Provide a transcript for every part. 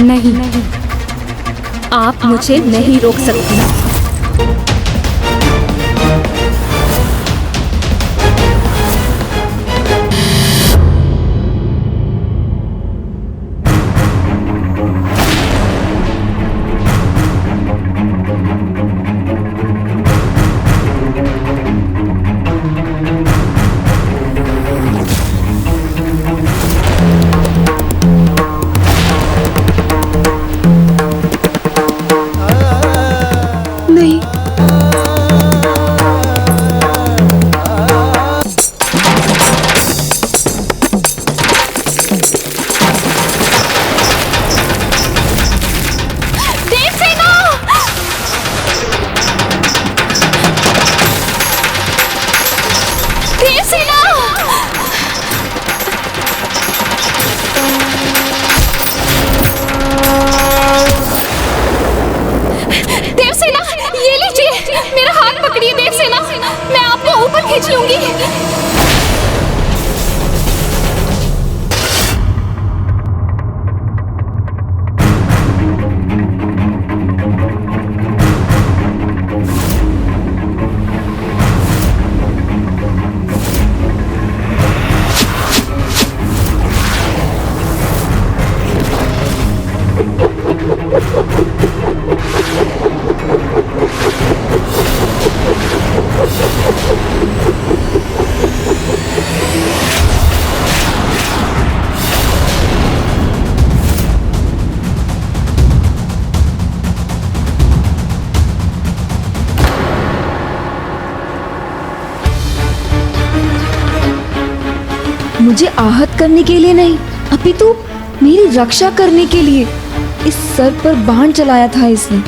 नहीं, आप मुझे नहीं रोक सकती। खींच लूंगी। मुझे आहत करने के लिए नहीं, अपितु मेरी रक्षा करने के लिए इस सर पर बाण चलाया था इसने।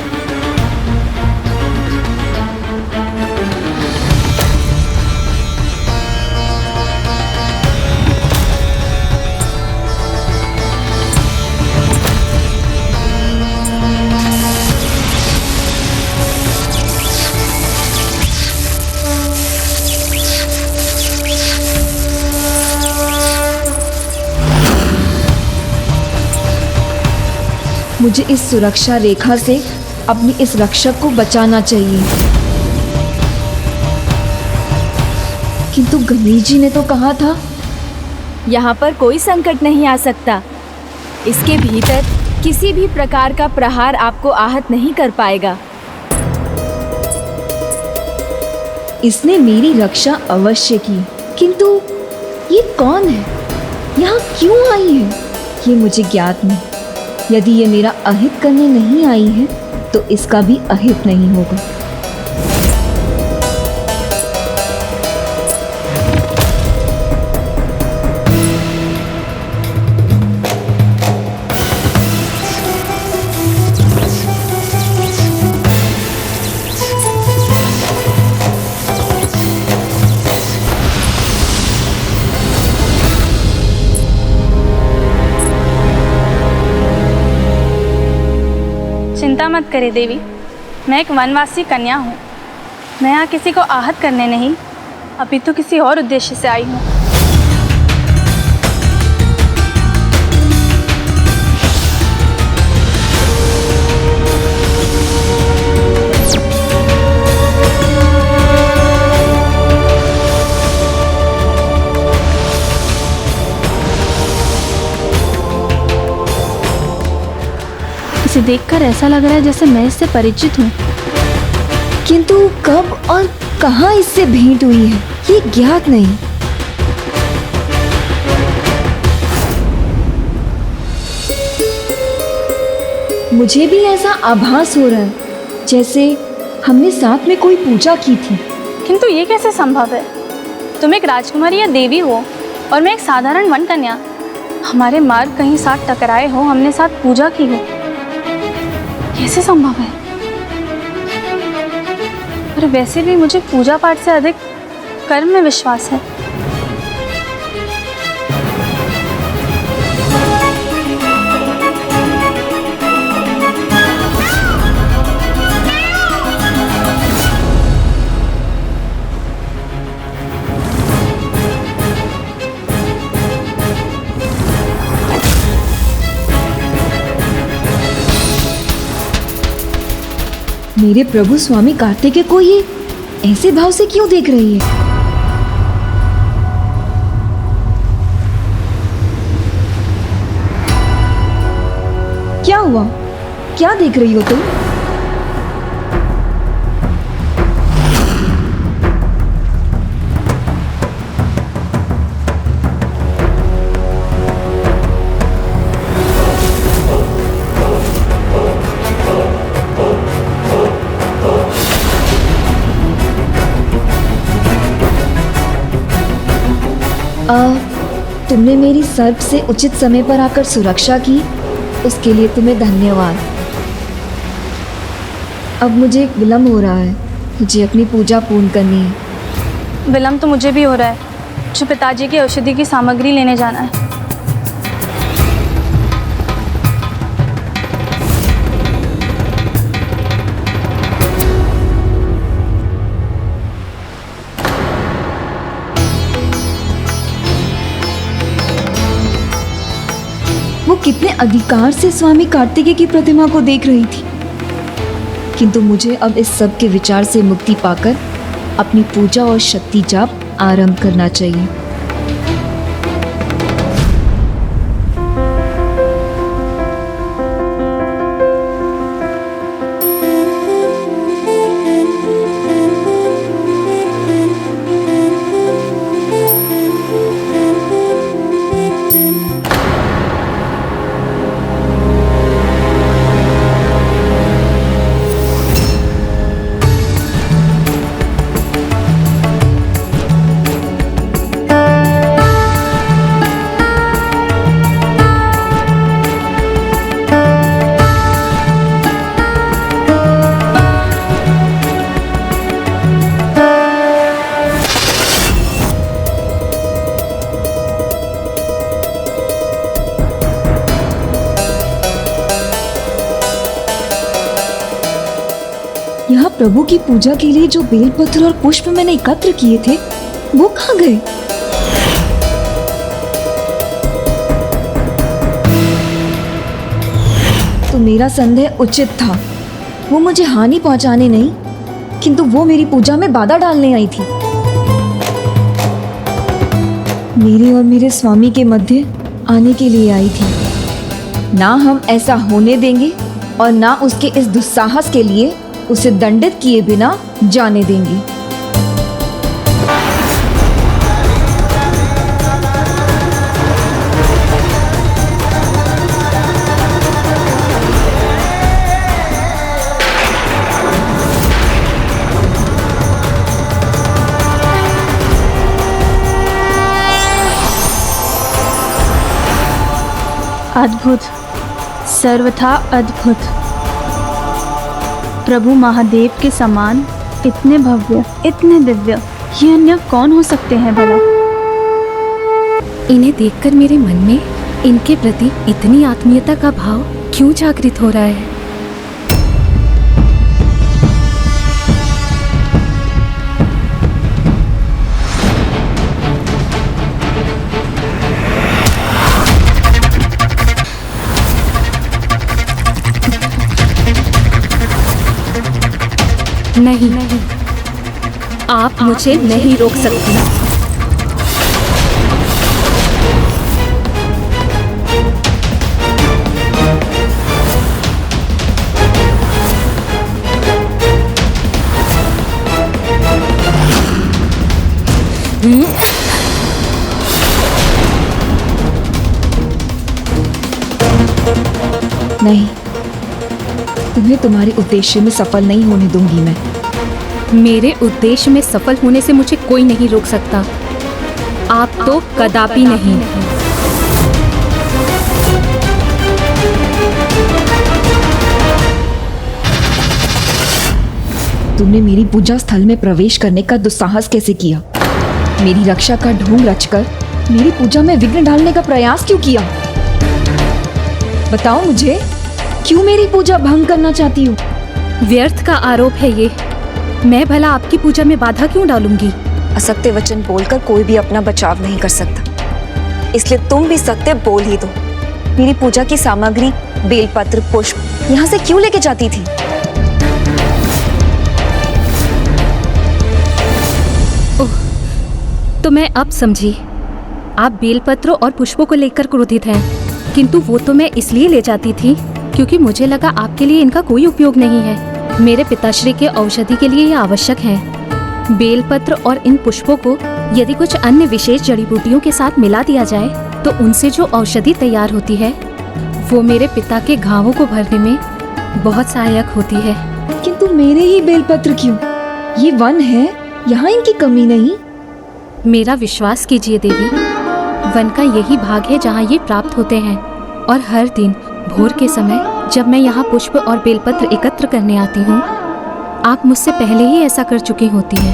मुझे इस सुरक्षा रेखा से अपनी इस रक्षक को बचाना चाहिए, किंतु गणेश जी ने तो कहा था यहाँ पर कोई संकट नहीं आ सकता। इसके भीतर किसी भी प्रकार का प्रहार आपको आहत नहीं कर पाएगा। इसने मेरी रक्षा अवश्य की, किंतु ये कौन है, यहाँ क्यों आई है, ये मुझे ज्ञात नहीं। यदि ये मेरा अहित करने नहीं आई है तो इसका भी अहित नहीं होगा। चिंता मत करें देवी, मैं एक वनवासी कन्या हूँ। मैं यहाँ किसी को आहत करने नहीं, अपितु किसी और उद्देश्य से आई हूँ। इसे देखकर ऐसा लग रहा है जैसे मैं इससे परिचित हूँ, किंतु कब और कहाँ इससे भेंट हुई है ये ज्ञात नहीं। मुझे भी ऐसा आभास हो रहा है जैसे हमने साथ में कोई पूजा की थी। किंतु ये कैसे संभव है? तुम एक राजकुमारी या देवी हो और मैं एक साधारण वन कन्या। हमारे मार्ग कहीं साथ टकराए हो, हमने साथ पूजा की हो, कैसे संभव है? और वैसे भी मुझे पूजा पाठ से अधिक कर्म में विश्वास है। मेरे प्रभु स्वामी कार्तिकेय को ये ऐसे भाव से क्यों देख रही है? क्या हुआ? क्या देख रही हो तुम? तुमने मेरी सर्प से उचित समय पर आकर सुरक्षा की, उसके लिए तुम्हें धन्यवाद। अब मुझे विलम्ब हो रहा है, मुझे अपनी पूजा पूर्ण करनी है। विलम्ब तो मुझे भी हो रहा है, मुझे पिताजी की औषधि की सामग्री लेने जाना है। वो कितने अधिकार से स्वामी कार्तिकेय की प्रतिमा को देख रही थी, किंतु मुझे अब इस सब के विचार से मुक्ति पाकर अपनी पूजा और शक्ति जाप आरंभ करना चाहिए। यहाँ प्रभु की पूजा के लिए जो बेलपत्र और पुष्प मैंने एकत्र किए थे, वो कहाँ गए? तो मेरा संदेह उचित था। वो मुझे हानि पहुंचाने नहीं, किंतु वो मेरी पूजा में बाधा डालने आई थी। मेरे और मेरे स्वामी के मध्य आने के लिए आई थी। ना हम ऐसा होने देंगे और ना उसके इस दुस्साहस के लिए उसे दंडित किए बिना जाने देंगे। अद्भुत, सर्वथा अद्भुत। प्रभु महादेव के समान इतने भव्य, इतने दिव्य, ये अन्य कौन हो सकते हैं भला? इन्हें देखकर मेरे मन में इनके प्रति इतनी आत्मीयता का भाव क्यों जागृत हो रहा है? नहीं, आप मुझे नहीं रोक सकती। नहीं, तुम्हें तुम्हारे उद्देश्य में सफल नहीं होने दूंगी मैं। मेरे उद्देश्य में सफल होने से मुझे कोई नहीं रोक सकता। आप तो कदापि नहीं। तुमने मेरी पूजा स्थल में प्रवेश करने का दुस्साहस कैसे किया? मेरी रक्षा का ढोंग रचकर मेरी पूजा में विघ्न डालने का प्रयास क्यों किया? बताओ मुझे, क्यों मेरी पूजा भंग करना चाहती हो? व्यर्थ का आरोप है ये। मैं भला आपकी पूजा में बाधा क्यों डालूंगी? असत्य वचन बोलकर कोई भी अपना बचाव नहीं कर सकता, इसलिए तुम भी सत्य बोल ही दो। मेरी पूजा की सामग्री, बेलपत्र, पुष्प यहाँ से क्यों लेके जाती थी? तो मैं अब समझी, आप बेलपत्र और पुष्पों को लेकर क्रोधित हैं, किंतु वो तो मैं इसलिए ले जाती थी क्योंकि मुझे लगा आपके लिए इनका कोई उपयोग नहीं है। मेरे पिताश्री के औषधि के लिए ये आवश्यक है। बेलपत्र और इन पुष्पों को यदि कुछ अन्य विशेष जड़ी बूटियों के साथ मिला दिया जाए तो उनसे जो औषधि तैयार होती है वो मेरे पिता के घावों को भरने में बहुत सहायक होती है। किंतु मेरे ही बेलपत्र क्यों? ये वन है, यहाँ इनकी कमी नहीं। मेरा विश्वास कीजिए देवी, वन का यही भाग है जहाँ ये प्राप्त होते हैं, और हर दिन भोर के समय जब मैं यहाँ पुष्प और बेलपत्र एकत्र करने आती हूँ, आप मुझसे पहले ही ऐसा कर चुकी होती है।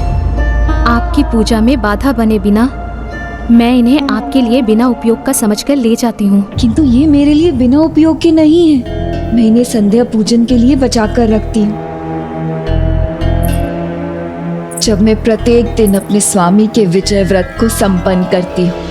आपकी पूजा में बाधा बने बिना मैं इन्हें आपके लिए बिना उपयोग का समझकर ले जाती हूँ। किंतु ये मेरे लिए बिना उपयोग के नहीं है। मैं इन्हें संध्या पूजन के लिए बचा कर रखती हूँ। जब मैं प्रत्येक दिन अपने स्वामी के विजय व्रत को संपन्न करती हूँ।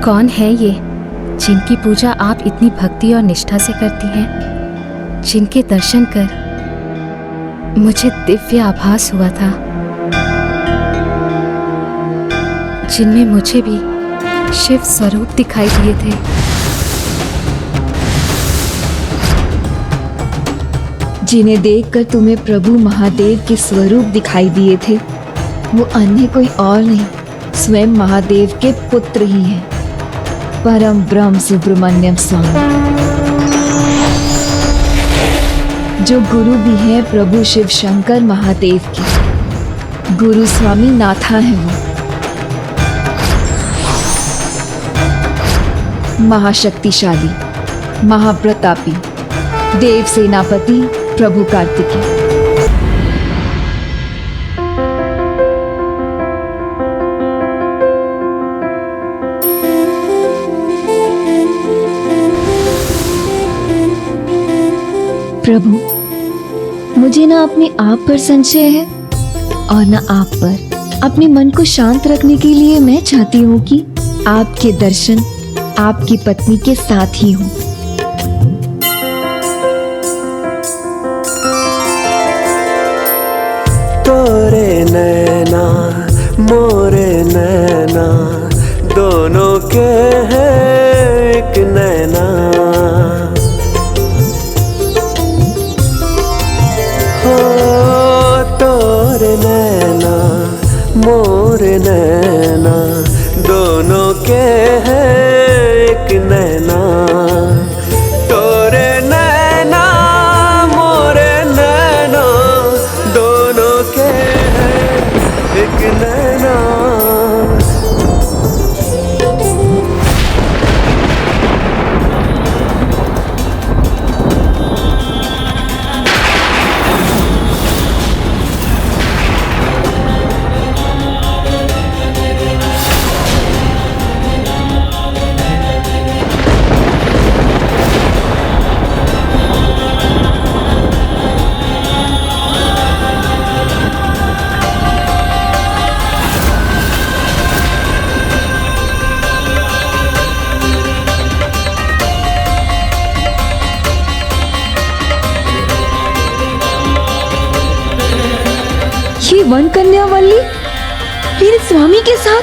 कौन है ये जिनकी पूजा आप इतनी भक्ति और निष्ठा से करती हैं, जिनके दर्शन कर मुझे दिव्य आभास हुआ था, जिनमें मुझे भी शिव स्वरूप दिखाई दिए थे। जिन्हें देखकर तुम्हें प्रभु महादेव के स्वरूप दिखाई दिए थे, वो अन्य कोई और नहीं, स्वयं महादेव के पुत्र ही हैं, परम ब्रह्म सुब्रमण्यम स्वामी, जो गुरु भी हैं प्रभु शिव शंकर महादेव के। गुरु स्वामी नाथा है वो, महाशक्तिशाली, महाप्रतापी, देव सेनापति प्रभु कार्तिकेय। प्रभु, मुझे ना अपने आप पर संशय है और ना आप पर। अपने मन को शांत रखने के लिए मैं चाहती हूँ कि आपके दर्शन आपकी पत्नी के साथ ही हों। तोरे नैना मोरे नैना दोनों के हैं एक नैना, तोरे नैना मोरे नैना दोनों के हैं एक नैना, तोरे नैना मोरे नैना दोनों के हैं एक नैना। ये वन कन्या वल्ली मेरे स्वामी के साथ।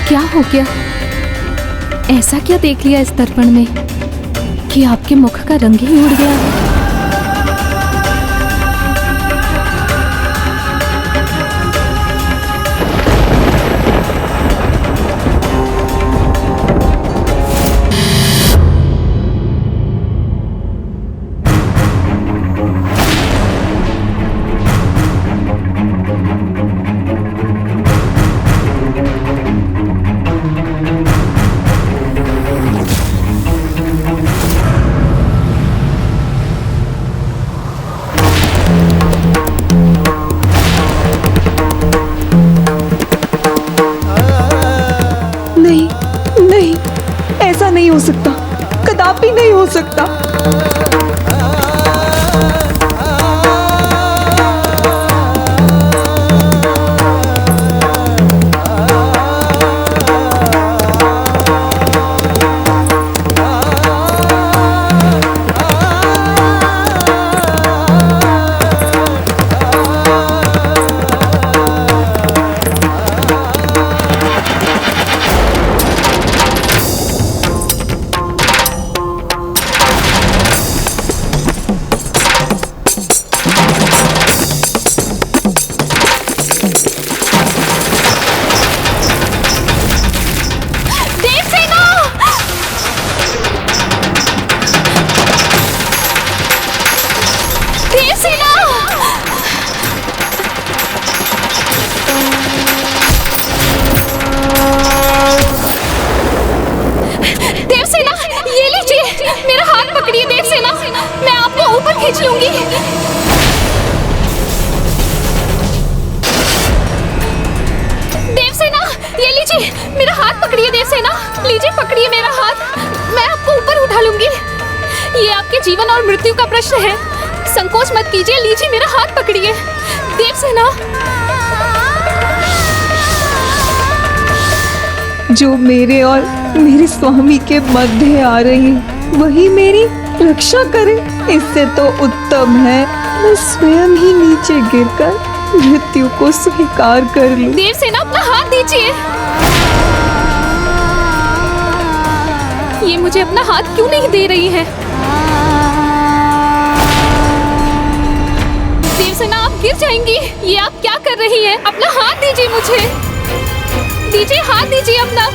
क्या हो गया? ऐसा क्या देख लिया इस दर्पण में कि आपके मुख का रंग ही उड़ गया है? नहीं हो सकता, कदापि नहीं हो सकता। खींच लूंगी। देवसेना, ये लीजिए, मेरा हाथ पकड़िए देवसेना, लीजिए पकड़िए मेरा हाथ, मैं आपको ऊपर उठा लूंगी। ये आपके जीवन और मृत्यु का प्रश्न है, संकोच मत कीजिए, लीजिए मेरा हाथ पकड़िए देवसेना। जो मेरे और मेरे स्वामी के मध्य आ रही है वही मेरी रक्षा करे, इससे तो उत्तम है मैं स्वयं ही नीचे गिरकर मृत्यु को स्वीकार कर लूं। देवसेना अपना हाथ दीजिए। ये मुझे अपना हाथ क्यों नहीं दे रही है? देवसेना आप गिर जाएंगी, ये आप क्या कर रही हैं? अपना हाथ दीजिए मुझे, दीजिए हाथ दीजिए अपना।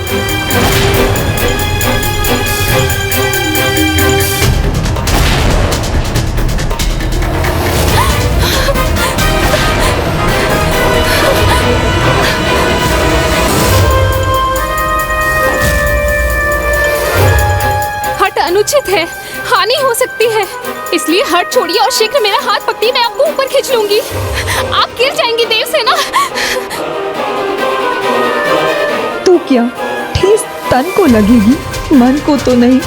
हट अनुचित है, हानि हो सकती है, इसलिए हट छोड़िए और शीघ्र मेरा हाथ पकड़िए, मैं आपको ऊपर खींच लूंगी। आप गिर जाएंगी देवसेना। तो क्या ठेस तन को लगेगी, मन को तो नहीं।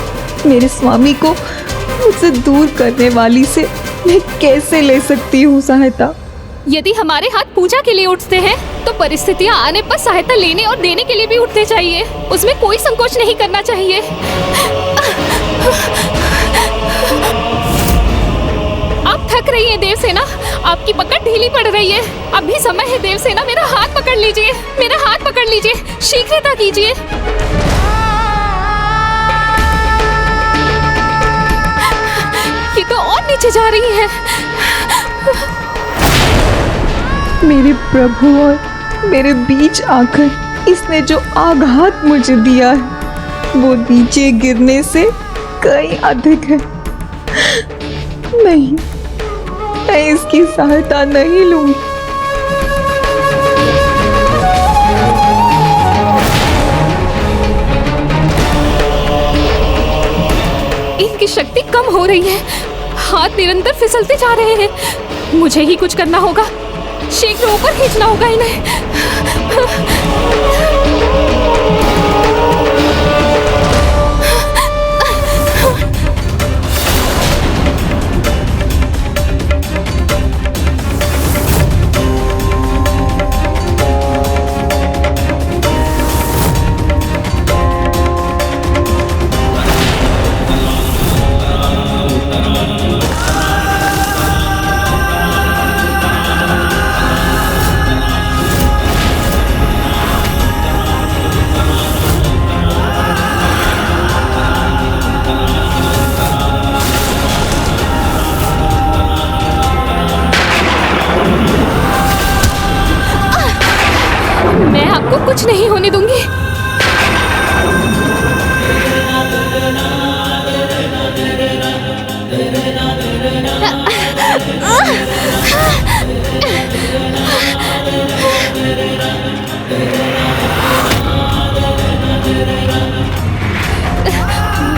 मेरे स्वामी को मुझसे दूर करने वाली से मैं कैसे ले सकती हूँ सहायता? यदि हमारे हाथ पूजा के लिए उठते हैं तो परिस्थितियां आने पर सहायता लेने और देने के लिए भी उठने चाहिए, उसमें कोई संकोच नहीं करना चाहिए। आप थक रही हैं देवसेना, आपकी पकड़ ढीली पड़ रही है, अभी समय है देवसेना, मेरा हाथ पकड़ लीजिए, मेरा हाथ पकड़ लीजिए, शीघ्रता कीजिए। ये तो और नीचे जा रही है। मेरे प्रभु और मेरे बीच आकर इसने जो आघात मुझे दिया है वो नीचे गिरने से कहीं अधिक है। नहीं, मैं इसकी सहायता नहीं लूंगी। इनकी शक्ति कम हो रही है, हाथ निरंतर फिसलते जा रहे हैं, मुझे ही कुछ करना होगा, शीघ्र ऊपर खींचना होगा इन्हें। मैं आपको कुछ नहीं होने दूंगी।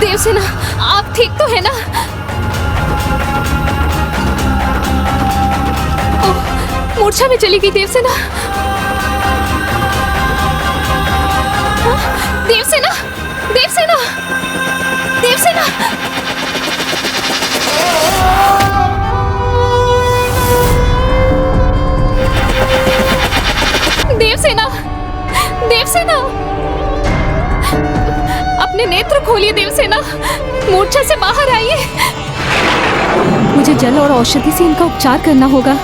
देवसेना, आप ठीक तो है ना? ओह, मूर्छा में चली गई देवसेना। देवसेना, देवसेना। अपने नेत्र खोलिए देवसेना, मूर्छा से बाहर आइए। मुझे जल और औषधि से इनका उपचार करना होगा।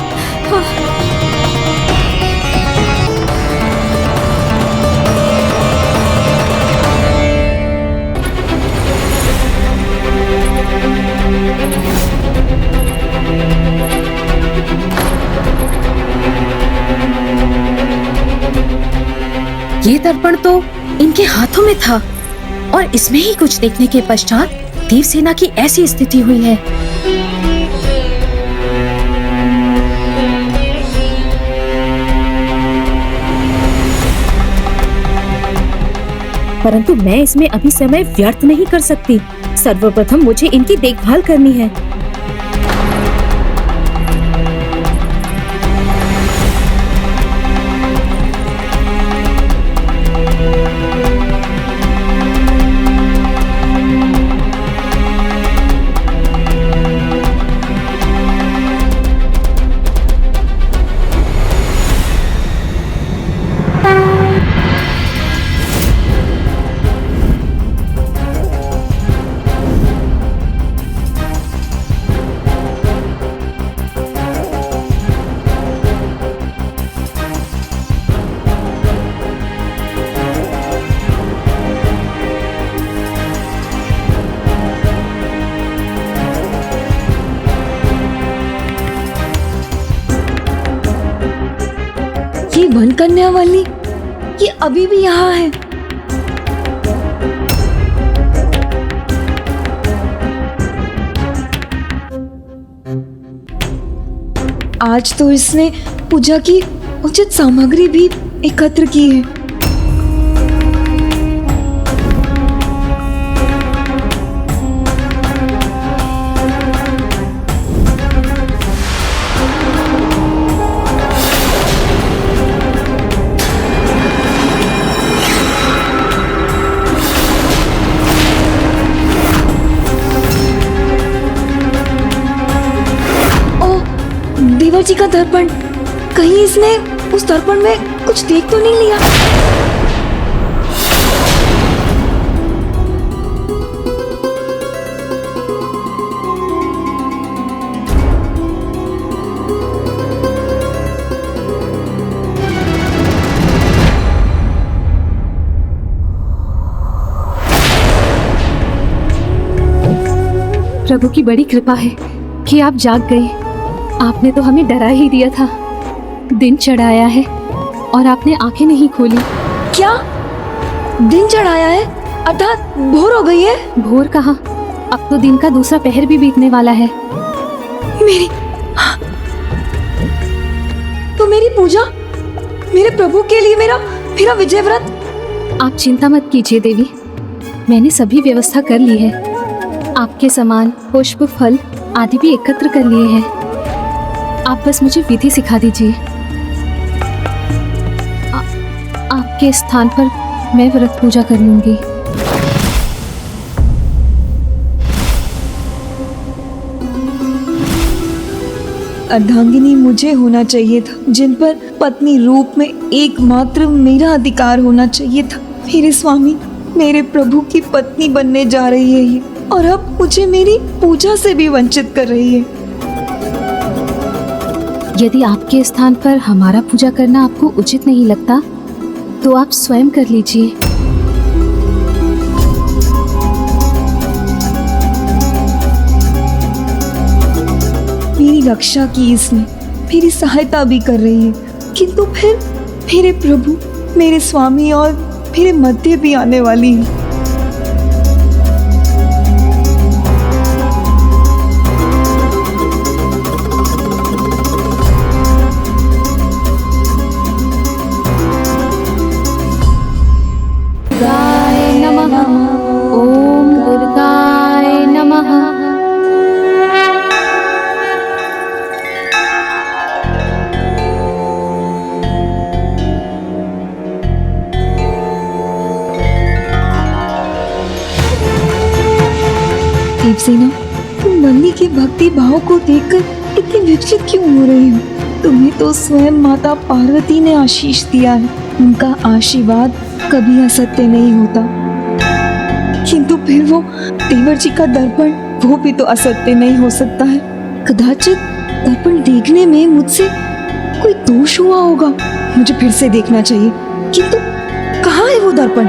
ये दर्पण तो इनके हाथों में था और इसमें ही कुछ देखने के पश्चात देवसेना की ऐसी स्थिति हुई है। परंतु मैं इसमें अभी समय व्यर्थ नहीं कर सकती। सर्वप्रथम मुझे इनकी देखभाल करनी है। ये वन कन्या वाली, ये अभी भी यहाँ है। आज तो इसने पूजा की उचित सामग्री भी एकत्र की है। देवर जी का दर्पण, कहीं इसने उस दर्पण में कुछ देख तो नहीं लिया? प्रभु की बड़ी कृपा है कि आप जाग गए। आपने तो हमें डरा ही दिया था। दिन चढ़ाया है और आपने आंखें नहीं खोली। क्या दिन चढ़ाया है? अर्थात भोर हो गई है? भोर कहाँ, अब तो दिन का दूसरा पहर भी बीतने वाला है। मेरी तो मेरी पूजा, मेरे प्रभु के लिए मेरा विजय व्रत। आप चिंता मत कीजिए देवी, मैंने सभी व्यवस्था कर ली है। आपके सामान, पुष्प, फल आदि भी एकत्र कर लिए हैं। आप बस मुझे विधि सिखा दीजिए। आपके स्थान पर मैं व्रत पूजा कर लूंगी। अर्धांगिनी मुझे होना चाहिए था, जिन पर पत्नी रूप में एकमात्र मेरा अधिकार होना चाहिए था। मेरे स्वामी, मेरे प्रभु की पत्नी बनने जा रही है ये, और अब मुझे मेरी पूजा से भी वंचित कर रही है। यदि आपके स्थान पर हमारा पूजा करना आपको उचित नहीं लगता तो आप स्वयं कर लीजिए। मेरी रक्षा की इसने, मेरी सहायता भी कर रही है, किंतु फिर मेरे प्रभु, मेरे स्वामी और मेरे मध्य भी आने वाली है। ओम दुर्गाय नमः। देवसेना, तुम वल्ली के भक्ति भाव को देखकर इतनी विचलित क्यों हो रही हो? तुम्हें तो स्वयं माता पार्वती ने आशीष दिया है। उनका आशीर्वाद कभी असत्य नहीं होता। किंतु फिर वो देवर जी का दर्पण, वो भी तो असत्य नहीं हो सकता है। कदाचित दर्पण देखने में मुझसे कोई दोष हुआ होगा। मुझे फिर से देखना चाहिए, किंतु कहाँ है वो दर्पण?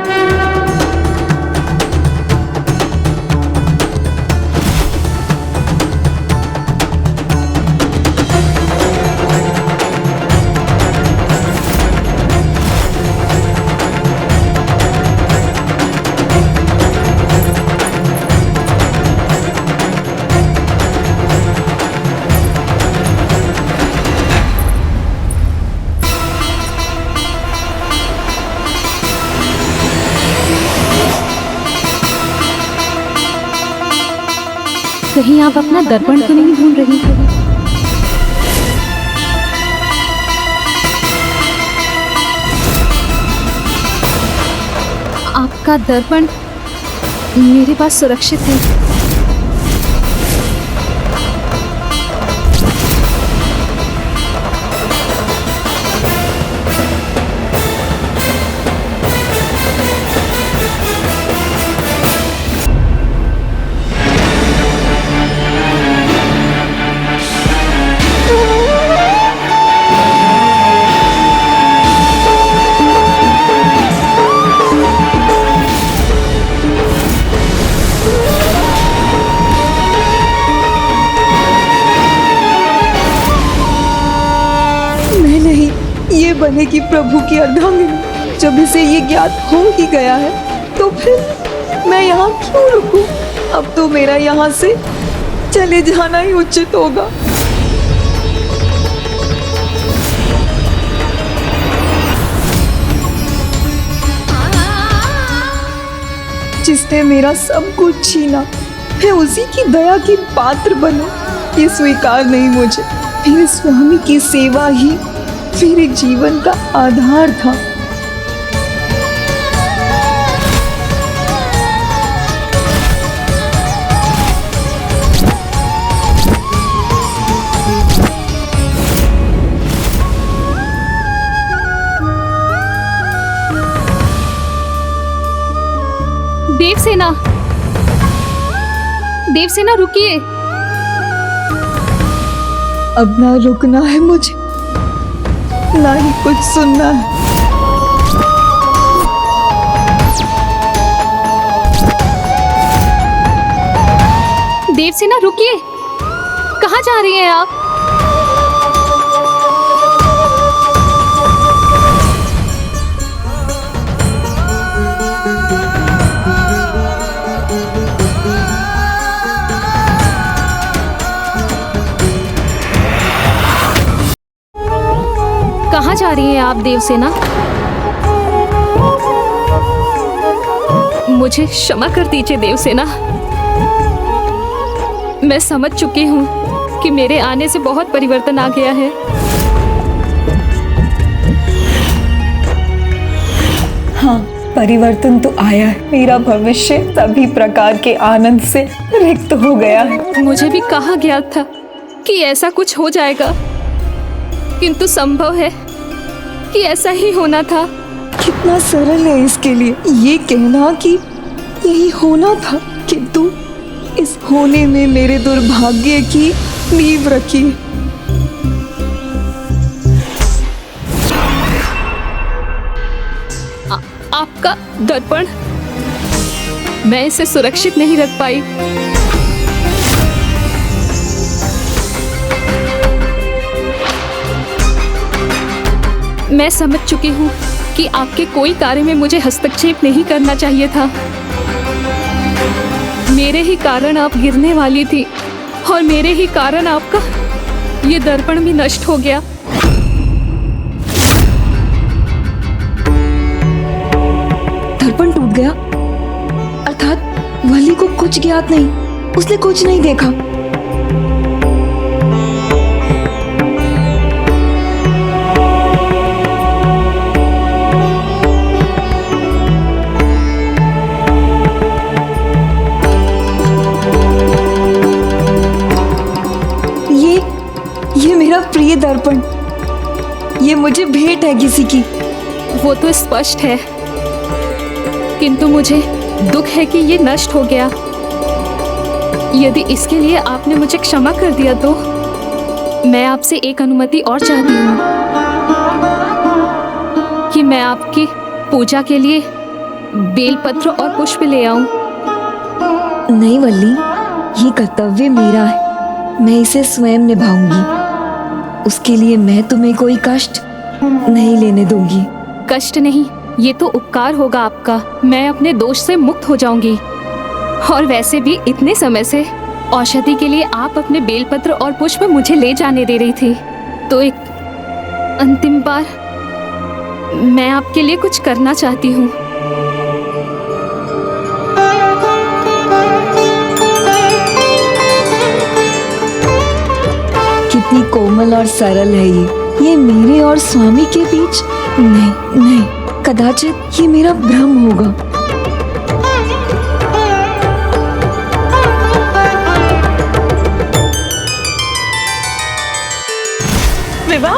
कहीं आप अपना दर्पण तो नहीं ढूंढ रही हो? आपका दर्पण मेरे पास सुरक्षित है। मैं नहीं, ये बनेगी प्रभु की अर्धांगिनी। जब इसे ये ज्ञात हो ही गया है तो फिर मैं यहाँ क्यों रुकूं? अब तो मेरा यहाँ से चले जाना ही उचित होगा। जिसने मेरा सब कुछ छीना, मैं उसी की दया की पात्र बनूं, ये स्वीकार नहीं मुझे। मेरे स्वामी की सेवा ही मेरे जीवन का आधार था। देवसेना, देवसेना रुकिए। अब ना रुकना है मुझे, ना ही कुछ सुनना है। देवसेना रुकिए, कहाँ जा रही हैं आप? कहाँ जा रही हैं आप देवसेना? मुझे क्षमा कर दीजिए देवसेना। मैं समझ चुकी हूँ कि मेरे आने से बहुत परिवर्तन आ गया है। हाँ, परिवर्तन तो आया है। मेरा भविष्य सभी प्रकार के आनंद से रिक्त हो गया है। मुझे भी कहा गया था कि ऐसा कुछ हो जाएगा, किंतु संभव है कि ऐसा ही होना था। कितना सरल है इसके लिए ये कहना कि यही होना था, किंतु इस होने में मेरे दुर्भाग्य की नींव रखी। आपका दर्पण, मैं इसे सुरक्षित नहीं रख पाई। मैं समझ चुकी हूँ कि आपके कोई कार्य में मुझे हस्तक्षेप नहीं करना चाहिए था। मेरे ही कारण आप गिरने वाली थी और मेरे ही कारण आपका ये दर्पण भी नष्ट हो गया। दर्पण टूट गया अर्थात वली को कुछ ज्ञात नहीं, उसने कुछ नहीं देखा। ये मेरा प्रिय दर्पण, ये मुझे भेंट है किसी की। वो तो स्पष्ट है, किंतु मुझे दुख है कि ये नष्ट हो गया। यदि इसके लिए आपने मुझे क्षमा कर दिया तो मैं आपसे एक अनुमति और चाहती हूँ कि मैं आपकी पूजा के लिए बेलपत्र और पुष्प ले आऊं। नहीं वल्ली, ये कर्तव्य मेरा है, मैं इसे स्वयं निभाऊंगी। उसके लिए मैं तुम्हें कोई कष्ट नहीं लेने दूंगी। कष्ट नहीं, ये तो उपकार होगा आपका। मैं अपने दोष से मुक्त हो जाऊंगी। और वैसे भी इतने समय से औषधि के लिए आप अपने बेलपत्र और पुष्प मुझे ले जाने दे रही थी, तो एक अंतिम बार मैं आपके लिए कुछ करना चाहती हूँ। कितनी कोमल और सरल है ये मेरे और स्वामी के बीच। नहीं नहीं, कदाचित ये मेरा भ्रम होगा। विवाह?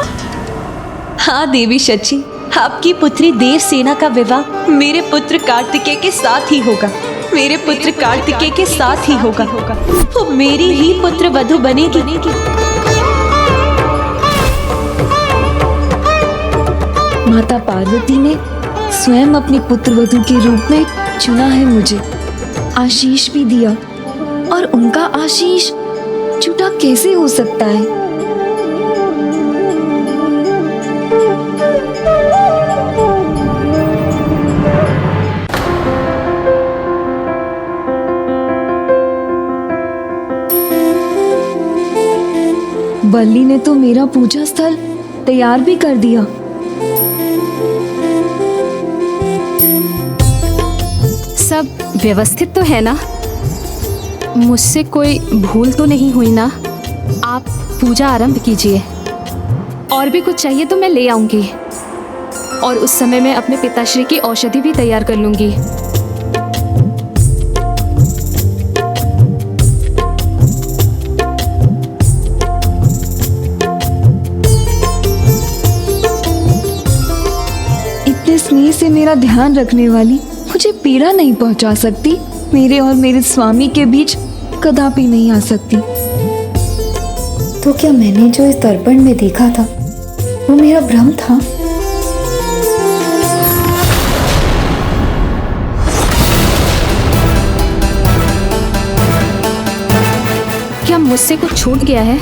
हाँ देवी शची, आपकी पुत्री देवसेना का विवाह मेरे पुत्र कार्तिकेय के साथ ही होगा। मेरे पुत्र कार्तिकेय के साथ ही होगा। वो मेरी ही पुत्र वधू बनेगी। माता पार्वती ने स्वयं अपनी पुत्र वधू के रूप में चुना है मुझे, आशीष भी दिया, और उनका आशीष झूठा कैसे हो सकता है? बल्ली ने तो मेरा पूजा स्थल तैयार भी कर दिया। सब व्यवस्थित तो है ना? मुझसे कोई भूल तो नहीं हुई ना? आप पूजा आरंभ कीजिए। और भी कुछ चाहिए तो मैं ले आऊंगी, और उस समय मैं अपने पिताश्री की औषधि भी तैयार कर लूंगी। इतने स्नेह से मेरा ध्यान रखने वाली मुझे पीड़ा नहीं पहुंचा सकती। मेरे और मेरे स्वामी के बीच कदापि नहीं आ सकती। तो क्या मैंने जो इस दर्पण में देखा था वो मेरा भ्रम था? क्या मुझसे कुछ छूट गया है?